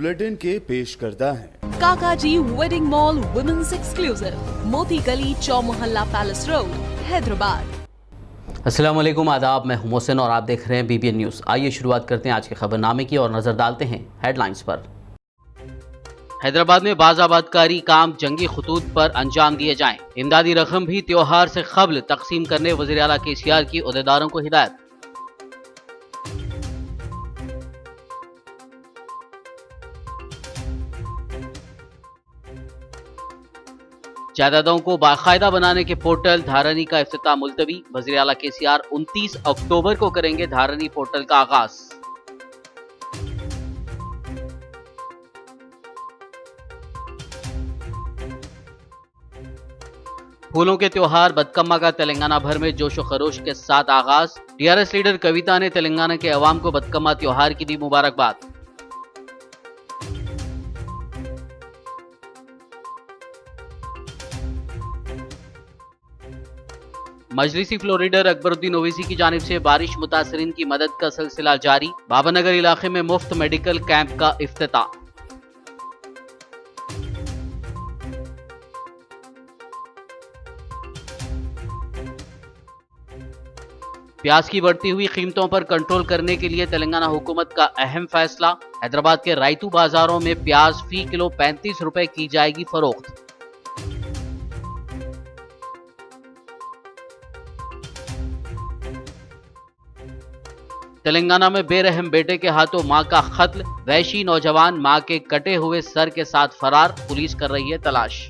Bulletin के पेश करता है काकाजी वेडिंग मॉल वुमेन्स एक्सक्लूसिव, मोती गली, चौमोहल्ला पैलेस रोड, हैदराबाद। अस्सलाम वालेकुम, आदाब। मैं हूं मोहसिन और आप देख रहे हैं BBN न्यूज़। आइए शुरुआत करते हैं आज के खबरनामे की और नजर डालते हैं हेडलाइंस पर। हैदराबाद में बाज़ाबादकारी काम जंगी खतूत पर अंजाम दिए जाएं। इमदादी रकम भी त्योहार से कबल तकसीम करने वज़ीर आला KCR की ओहदेदारों को हिदायत। जायदादों को बाकायदा बनाने के पोर्टल धारनी का इफ्तिताह मुलतवी। वज़ीर आला KCR 29 अक्टूबर को करेंगे धारनी पोर्टल का आगाज। फूलों के त्योहार बदकम्मा का तेलंगाना भर में जोशो खरोश के साथ आगाज। TRS लीडर कविता ने तेलंगाना के अवाम को बदकम्मा त्योहार की दी मुबारकबाद। मजलिसी फ्लोरिडर अकबरुद्दीन ओवैसी की जानिब से बारिश मुतासरीन की मदद का सिलसिला जारी। बाबानगर इलाके में मुफ्त मेडिकल कैंप का इफ्तिताह। प्याज की बढ़ती हुई कीमतों पर कंट्रोल करने के लिए तेलंगाना हुकूमत का अहम फैसला। हैदराबाद के रायतू बाजारों में प्याज फी किलो 35 रुपए की जाएगी फरोख्त। तेलंगाना में बेरहम बेटे के हाथों मां का कत्ल। वहशी नौजवान मां के कटे हुए सर के साथ फरार, पुलिस कर रही है तलाश।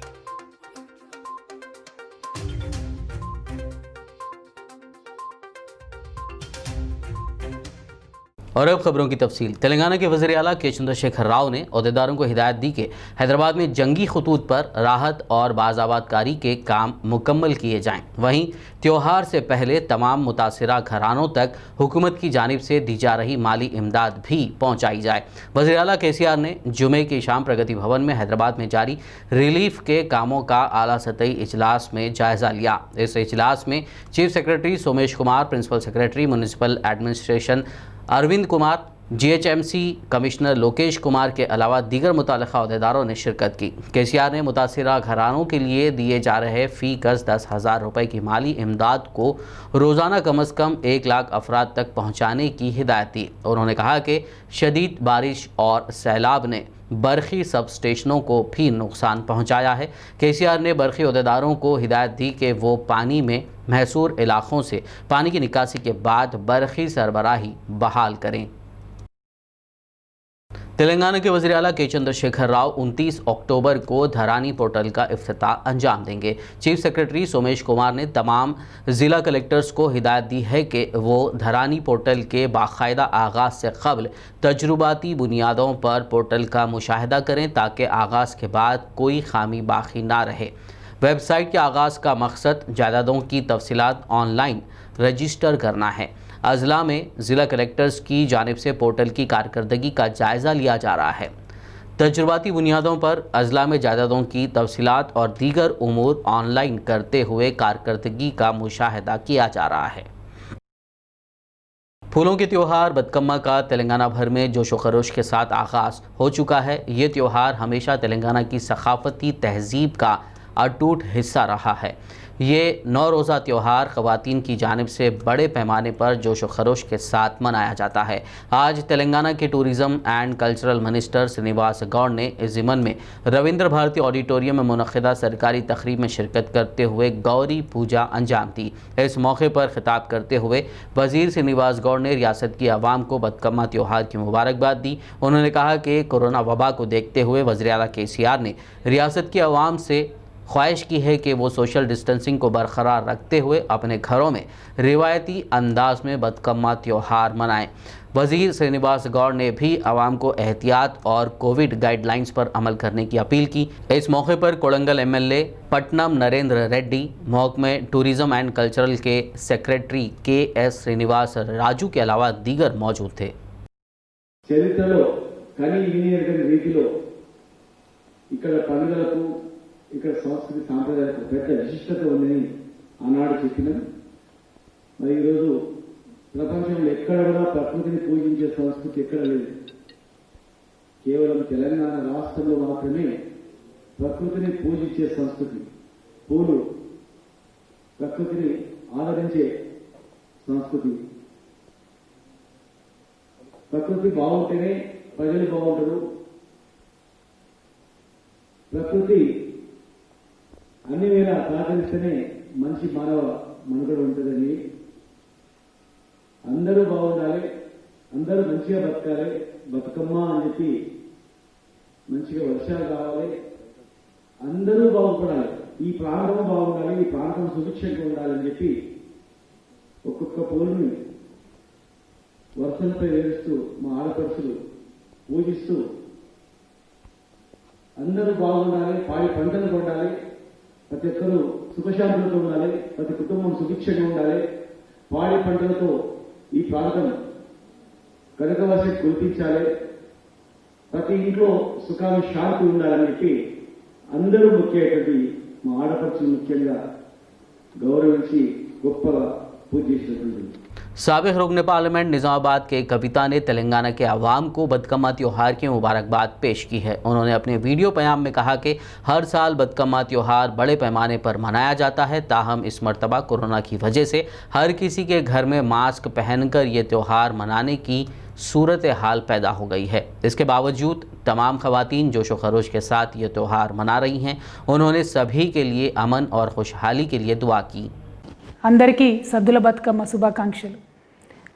और अब खबरों की तफसील। तेलंगाना के वज़ीर आला के चंद्रशेखर राव ने ओहदेदारों को हिदायत दी कि हैदराबाद में जंगी खतूत पर राहत और बाज़ाबादकारी के काम मुकम्मल किए जाएं। वहीं त्योहार से पहले तमाम मुतासिरा घरानों तक हुकूमत की जानिब से दी जा रही माली इमदाद भी पहुँचाई जाए। वज़ीर आला KCR ने जुमे की शाम प्रगति भवन में हैदराबाद में जारी रिलीफ के कामों का आला सतही इजलास में जायज़ा लिया। इस इजलास में chief secretary Somesh Kumar, principal secretary municipal administration Arvind Kumar, GHMC commissioner Lokesh Kumar के अलावा दीगर मुताल्लिक़ा अहदेदारों ने शिरकत की। KCR ने मुतासिरा घरानों के लिए दिए जा रहे फ़ी कर्ज 10,000 रुपये की माली इमदाद को रोज़ाना कम अज़ कम 1 लाख अफराद तक पहुँचाने की हिदायत दी। उन्होंने कहा कि शदीद बारिश और सैलाब ने बरखी सब स्टेशनों को भी नुकसान पहुँचाया है। KCR ने बरखी अहदेदारों को हिदायत दी कि वो पानी में महसूर इलाक़ों से पानी की निकासी के बाद बरखी सरबराही बहाल करें। तेलंगाना के वज़ीर आला के चंद्रशेखर राव 29 अक्टूबर को धरानी पोर्टल का इफ्तिताह अंजाम देंगे। चीफ सेक्रेटरी सोमेश कुमार ने तमाम ज़िला कलेक्टर्स को हिदायत दी है कि वो धरानी पोर्टल के बाकायदा आगाज़ से कबल तजुर्बाती बुनियादों पर पोर्टल का मुशाहिदा करें ताकि आगाज़ के बाद कोई खामी बाकी ना रहे। वेबसाइट के आगाज़ का मकसद जायदादों की तफसीलात ऑनलाइन रजिस्टर करना है। अजला में ज़िला कलेक्टर्स की जानिब से पोर्टल की कारकर्दगी का जायज़ा लिया जा रहा है। तजुर्बाती बुनियादों पर अजला में जायदादों की तफसीलात और दीगर उमूर ऑनलाइन करते हुए कारकर्दगी का मुशाहिदा किया जा रहा है। फूलों के त्योहार बदकम्मा का तेलंगाना भर में जोशो खरोश के साथ आगाज़ हो चुका है। ये त्यौहार हमेशा तेलंगाना की सकाफ़ती तहज़ीब का अटूट हिस्सा रहा है। ये 9 रोज़ा त्यौहार ख़वातीन की जानिब से बड़े पैमाने पर जोश व खरोश के साथ मनाया जाता है। आज तेलंगाना के tourism and cultural minister Srinivas Goud ने इस ज़िमन में रविंद्र भारती ऑडिटोरियम में मुनक़िदा सरकारी तक़रीब में शिरकत करते हुए गौरी पूजा अंजाम दी। इस मौके पर ख़िताब करते हुए वज़ीर श्रीनिवास गौड़ ने रियासत की आवाम को बदकम्मा त्यौहार की मुबारकबाद दी। उन्होंने कहा कि कोरोना वबा को देखते हुए वज़ीर आला KCR ने रियासत की आवाम से ख्वाहिश की है कि वो सोशल डिस्टेंसिंग को बरकरार रखते हुए अपने घरों में रिवायती अंदाज में बदकम्मा त्यौहार मनाएं। वज़ीर श्रीनिवास गौड़ ने भी आवाम को एहतियात और कोविड गाइडलाइंस पर अमल करने की अपील की। इस मौके पर कोडंगल MLA पट्टनम नरेंद्र रेड्डी, महकमे टूरिज़म एंड कल्चरल के सेक्रेटरी KS श्रीनिवास राजू के अलावा दीगर मौजूद थे। చరిత్రలో కని వినియని రీతిలో ఇక్కడ పండుగలకు ఇక్కడ సంస్కృతి సాంప్రదాయాలకు పెద్ద విశిష్టత ఉందని ఆనాడు చెప్పినారు. మరి ఈరోజు ప్రపంచంలో ఎక్కడ కూడా ప్రకృతిని పూజించే సంస్కృతి ఎక్కడ లేదు. కేవలం తెలంగాణ రాష్ట్రంలో మాత్రమే ప్రకృతిని పూజించే సంస్కృతి, పూలు ప్రకృతిని ఆదరించే సంస్కృతి. ప్రకృతి బాగుంటేనే ప్రజలు బాగుంటారు. ప్రకృతి అన్ని వేళ సహకరిస్తేనే మంచి మానవ మనుగడ ఉంటుందని, అందరూ బాగుండాలి, అందరూ మంచిగా బతకాలి, బతుకమ్మ అని చెప్పి మంచిగా వర్షాలు కావాలి, అందరూ బాగుపడాలి, ఈ ప్రాంతం బాగుండాలి, ఈ ప్రాంతం సుభిక్షంగా ఉండాలని చెప్పి ఒక్కొక్క పూలని వర్షంపై వేస్తూ మా ఆడపడుచులు పూజిస్తూ అందరూ బాగుండాలి, పాడి పంటలు పండాలి, ప్రతి ఒక్కరూ సుఖశాంతులతో ఉండాలి, ప్రతి కుటుంబం సుభిక్షంగా ఉండాలి, పాడి పంటలతో ఈ ప్రాంతం కనకవర్షం కురిపించాలి, ప్రతి ఇంట్లో సుఖాలు శాంతి ఉండాలని చెప్పి అందరూ ముఖ్యమైనటువంటి మా ఆడపడుచులు ముఖ్యంగా గౌరవించి గొప్పగా పూజ చేసినటువంటి साबिक रुकन पार्लियामेंट निज़ामाबाद के कविता ने तेलंगाना के अवाम को बदकम्मा त्यौहार की मुबारकबाद पेश की है। उन्होंने अपने वीडियो पैगाम में कहा कि हर साल बदकम्मा त्यौहार बड़े पैमाने पर मनाया जाता है, ताहम इस मरतबा कोरोना की वजह से हर किसी के घर में मास्क पहनकर ये त्यौहार मनाने की सूरत हाल पैदा हो गई है। इसके बावजूद तमाम ख़वातीन जोश व खरोश के साथ ये त्यौहार मना रही हैं। उन्होंने सभी के लिए अमन और खुशहाली के लिए दुआ की। అందరికీ సద్దుల బతుకమ్మ శుభాకాంక్షలు.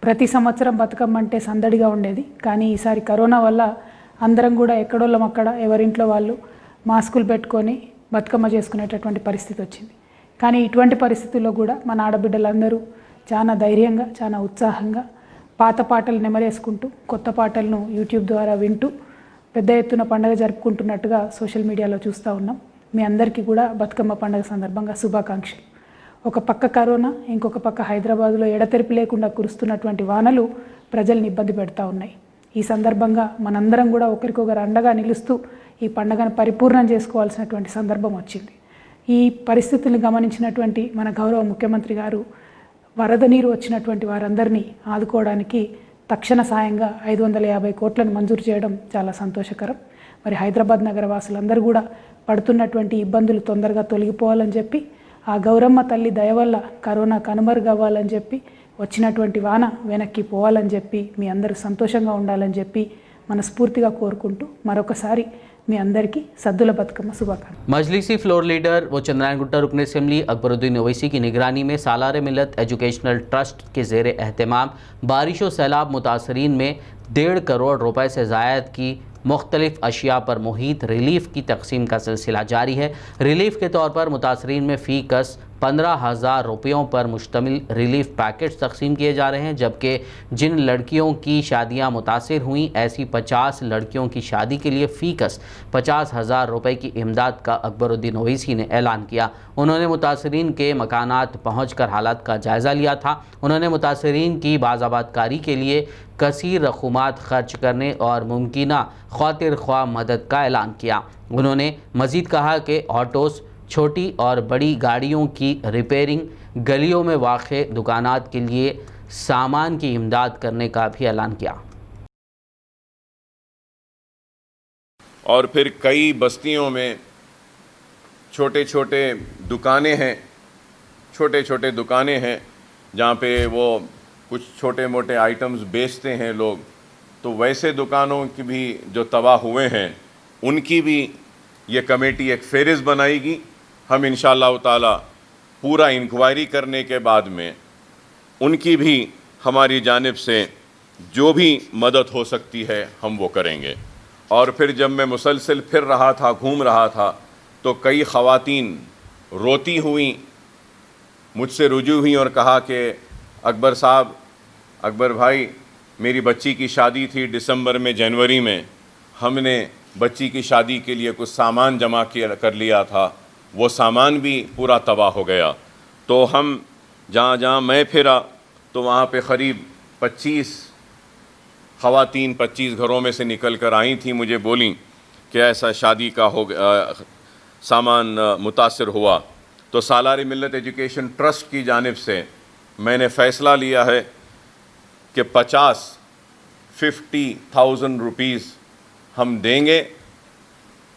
ప్రతి సంవత్సరం బతుకమ్మ అంటే సందడిగా ఉండేది, కానీ ఈసారి కరోనా వల్ల అందరం కూడా ఎక్కడోళ్ళం అక్కడ ఎవరింట్లో వాళ్ళు మాస్కులు పెట్టుకొని బతుకమ్మ చేసుకునేటటువంటి పరిస్థితి వచ్చింది. కానీ ఇటువంటి పరిస్థితుల్లో కూడా మన ఆడబిడ్డలందరూ చాలా ధైర్యంగా, చాలా ఉత్సాహంగా పాత పాటలు నెమరేసుకుంటూ కొత్త పాటలను యూట్యూబ్ ద్వారా వింటూ పెద్ద ఎత్తున పండుగ జరుపుకుంటున్నట్టుగా సోషల్ మీడియాలో చూస్తూ ఉన్నాం. మీ అందరికీ కూడా బతుకమ్మ పండుగ సందర్భంగా శుభాకాంక్షలు. ఒక పక్క కరోనా, ఇంకొక పక్క హైదరాబాద్లో ఎడతెరిపి లేకుండా కురుస్తున్నటువంటి వానలు ప్రజల్ని ఇబ్బంది పెడతా ఉన్నాయి. ఈ సందర్భంగా మనందరం కూడా ఒకరికొకరు అండగా నిలుస్తూ ఈ పండుగను పరిపూర్ణం చేసుకోవాల్సినటువంటి సందర్భం వచ్చింది. ఈ పరిస్థితుల్ని గమనించినటువంటి మన గౌరవ ముఖ్యమంత్రి గారు వరద నీరు వచ్చినటువంటి వారందరినీ ఆదుకోవడానికి తక్షణ సాయంగా 550 కోట్లను మంజూరు చేయడం చాలా సంతోషకరం. మరి హైదరాబాద్ నగర వాసులందరూ కూడా పడుతున్నటువంటి ఇబ్బందులు తొందరగా తొలగిపోవాలని చెప్పి, ఆ గౌరమ్మ తల్లి దయ వల్ల కరోనా కనుమరుగవ్వాలని చెప్పి, వచ్చినటువంటి వాన వెనక్కి పోవాలని చెప్పి, మీ అందరూ సంతోషంగా ఉండాలని చెప్పి మనస్ఫూర్తిగా కోరుకుంటూ మరొకసారి మీ అందరికీ సద్దుల బతుకమ్మ శుభాకాంక్షలు. मजलिसी फ्लोर लीडर व चंद्रायन गुट्टा रुकन असम्बली अकबरुद्दीन ओवैसी की निगरानी में सालार मिलत एजुकेशनल ट्रस्ट के ज़ेर एहतमाम बारिश व सैलाब मुतासरीन में 1.5 करोड़ रुपए से ज़ायद की मुख्तलिफ अशिया पर मुहित रिलीफ की तकसीम का सिलसिला जारी है। रिलीफ के तौर पर मुतासरीन में फ़ी कस 15,000 रुपयों पर मुश्तमिल रिलीफ पैकेट्स तकसीम किए जा रहे हैं, जबकि जिन लड़कियों की शादियां मुतासिर हुई ऐसी 50 लड़कियों की शादी के लिए फ़ी कस 50,000 रुपये की इमदाद का अकबरुद्दीन ओवैसी ने ऐलान किया। उन्होंने मुतासरीन के मकानात पहुँच कर हालात का जायज़ा लिया था। उन्होंने मुतासरीन की बाज़ाबातकारी के लिए कसीर रकूमात खर्च करने और मुमकिना खातिर ख्वाह मदद का ऐलान किया। उन्होंने मज़ीद कहा कि ऑटोस, छोटी और बड़ी गाड़ियों की रिपेयरिंग, गलियों में वाक़े दुकानात के लिए सामान की इमदाद करने का भी ऐलान किया। और फिर कई बस्तियों में छोटे छोटे दुकानें हैं जहाँ पे वो कुछ छोटे मोटे आइटम्स बेचते हैं लोग, तो वैसे दुकानों की भी जो तबाह हुए हैं उनकी भी ये कमेटी एक फ़हरिस्त बनाएगी। हम इंशाअल्लाह ताला पूरा इंक्वायरी करने के बाद में उनकी भी हमारी जानिब से जो भी मदद हो सकती है हम वो करेंगे। और फिर जब मैं मुसलसल फिर रहा था, घूम रहा था, तो कई ख़वातीन रोती हुई मुझसे रुजू हुई और कहा कि अकबर साहब, अकबर भाई, मेरी बच्ची की शादी थी दिसंबर में, जनवरी में हमने बच्ची की शादी के लिए कुछ सामान जमा कर लिया था, वो सामान भी पूरा तबाह हो गया। तो हम जहाँ जहाँ मैं फिरा तो वहाँ पे क़रीब 25 ख़वातीन 25 घरों में से निकल कर आई थी, मुझे बोली कि ऐसा शादी का सामान मुतासिर हुआ। तो सालार मिल्लत एजुकेशन ट्रस्ट की जानिब से मैंने फ़ैसला लिया है कि 50,000 रुपीज़ हम देंगे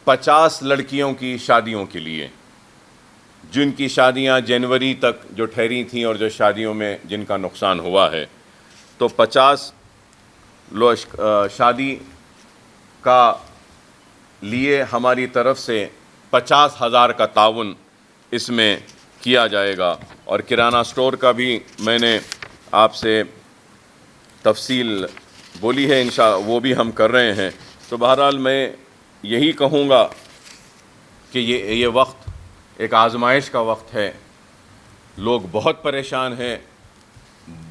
50 लड़कियों की शादियों के लिए, जिनकी शादियां जनवरी तक जो ठहरी थीं और जो शादियों में जिनका नुकसान हुआ है, तो 50 शादी का लिए हमारी तरफ से 50,000 का ताउन इसमें किया जाएगा। और किराना स्टोर का भी मैंने आपसे तफसील बोली है, वो भी हम कर रहे हैं। तो बहरहाल मैं यही कहूँगा कि ये वक्त एक आजमाइश का वक्त है, लोग बहुत परेशान हैं,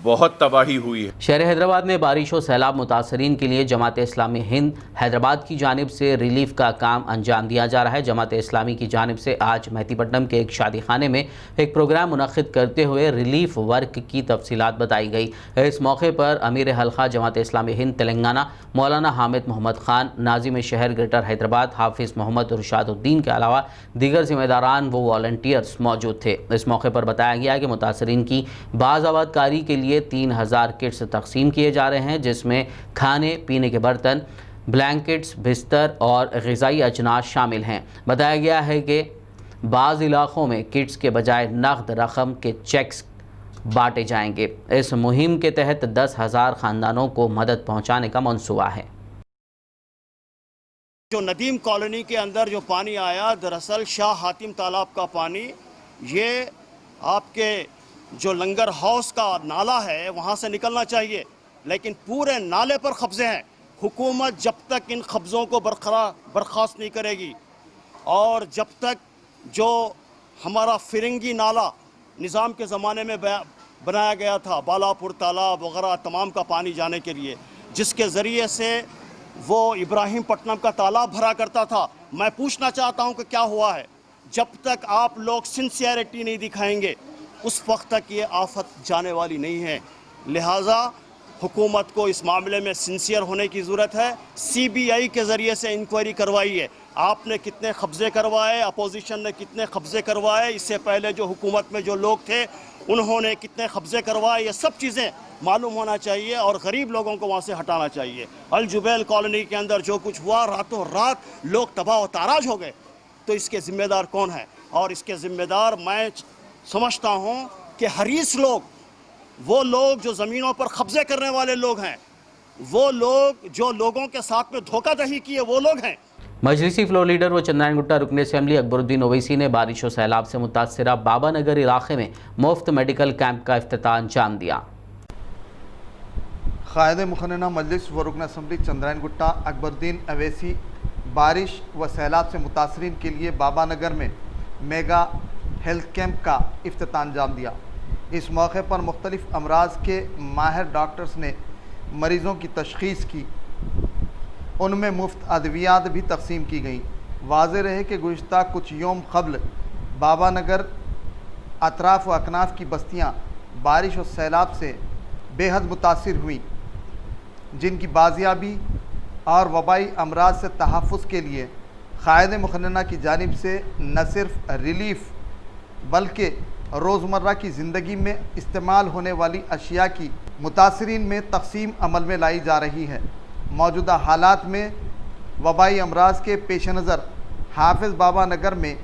बहुत तबाही हुई है। शहर हैदराबाद में बारिश और सैलाब मुतासरीन के लिए जमात इस्लामी हिंद हैदराबाद की जानिब से रिलीफ का काम अंजाम दिया जा रहा है। जमात इस्लामी की जानिब से आज मेहदीपट्टनम के एक शादी खाने में एक प्रोग्राम मुनक्किद करते हुए रिलीफ वर्क की तफसीलात बताई गई। इस मौके पर अमीर हल्का जमात इस्लामी हिंद तेलंगाना मौलाना हामिद मोहम्मद खान, नाजिम शहर ग्रेटर हैदराबाद हाफिज़ मोहम्मद रुशादुद्दीन के अलावा दीगर जिम्मेदारान व वॉलंटियर्स मौजूद थे। इस मौके पर बताया गया कि मुतासरीन की बाज़ाबादकारी के लिए 3000 किट्स तकसीम किए जा रहे हैं, जिसमें खाने पीने के बर्तन, ब्लैंकेट्स, बिस्तर और ग़िज़ाई अजनास शामिल हैं। बताया गया है कि बाज़ इलाक़ों में किट्स के बजाय नक़द रकम के चेक्स बांटे जाएंगे। इस मुहिम के तहत 10,000 ख़ानदानों को मदद पहुँचाने का मंसूबा है। जो नदीम कॉलोनी के अंदर जो पानी आया, दरअसल शाह हातिम तालाब का पानी, ये आपके जो लंगर हाउस का नाला है वहाँ से निकलना चाहिए, लेकिन पूरे नाले पर कब्ज़े हैं। हुकूमत जब तक इन कब्ज़ों को बर्खास्त नहीं करेगी और जब तक जो हमारा फिरंगी नाला निज़ाम के ज़माने में बनाया गया था, बालापुर तालाब वगैरह तमाम का पानी जाने के लिए, जिसके ज़रिए से वो इब्राहिम पट्टनम का तालाब भरा करता था। मैं पूछना चाहता हूँ कि क्या हुआ है? जब तक आप लोग सिंसियरिटी नहीं दिखाएंगे उस वक्त तक ये आफत जाने वाली नहीं है। लिहाजा हुकूमत को इस मामले में सिंसियर होने की ज़रूरत है। CBI के ज़रिए से इंक्वायरी करवाइए, आपने कितने कब्ज़े करवाए, अपोजिशन ने कितने कब्ज़े करवाए, इससे पहले जो हुकूमत में जो लोग थे उन्होंने कितने कब्ज़े करवाए, ये सब चीज़ें मालूम होना चाहिए और गरीब लोगों को वहाँ से हटाना चाहिए। अल जुबैल कॉलोनी के अंदर जो कुछ हुआ, रातों रात लोग तबाह व ताराज हो गए, तो इसके ज़िम्मेदार कौन है? और इसके ज़िम्मेदार मैं समझता हूँ कि हरीस लोग, वो लोग जो ज़मीनों पर कब्ज़े करने वाले लोग हैं, वो लोग जो लोगों के साथ में धोखाधड़ी किए, वो लोग हैं। मजलिसी फ्लोर लीडर व चंद्रायन गुट्टा रुकन असेंबली अकबरुद्दीन ओवैसी ने बारिश और सैलाब से मुतासरा बाबा नगर इलाके में मुफ्त मेडिकल कैंप का इफ्तिताह अंजाम दिया। कायद मुखन्ना मजलिस व रुकन असेंबली चंद्रायन गुट्टा अकबरुद्दीन ओवैसी बारिश व सैलाब से मुतासरीन के लिए बाबा नगर में मेगा हेल्थ कैंप का इफ्तिताह अंजाम दिया। इस मौके पर मुख्तलिफ़ अमराज के माहिर डॉक्टर्स ने मरीज़ों की तशख़ीस की, उनमें मुफ्त अद्वियात भी तकसीम की गई। वाज़ेह रहे कि गुज़िश्ता कुछ योम क़ब्ल बाबा नगर अतराफ़ व अकनाफ़ की बस्तियाँ बारिश और सैलाब से बेहद मुतासिर हुई, जिनकी बाजियाबी और वबाई अमराज से तहफ़्फ़ुज़ के लिए कायद मुखन्ना की जानिब से न सिर्फ रिलीफ़ बल्कि रोज़मर्रा की ज़िंदगी में इस्तेमाल होने वाली अशिया की मुतासरीन में तक़सीम अमल में लाई जा रही है। मौजूदा हालात में वबाई अमराज के पेश नज़र हाफिज़ बाबा नगर में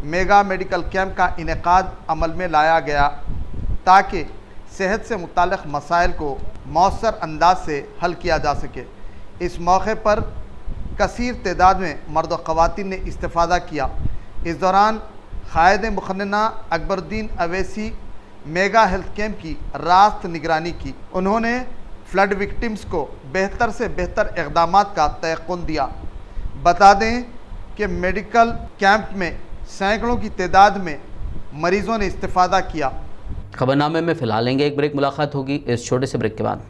मेगा मेडिकल कैंप का इनेकाद अमल में लाया गया ताकि सेहत से मुताल्लिक़ मसाइल को मौसर अंदाज से हल किया जा सके। इस मौके पर कसीर तादाद में मर्द व ख़वातीन ने इस्तिफ़ादा किया। इस दौरान कायद मुखन्ना Akbaruddin Owaisi mega health camp की रास्त निगरानी की। उन्होंने फ्लड विक्टिम्स को बेहतर से बेहतर इक़दामात का तयक़ुन दिया। बता दें कि मेडिकल कैंप में सैकड़ों की तादाद में मरीज़ों ने इस्तिफ़ादा किया। खबरनामे में फ़िलहाल लेंगे एक ब्रेक, मुलाकात होगी इस छोटे से ब्रेक के बाद।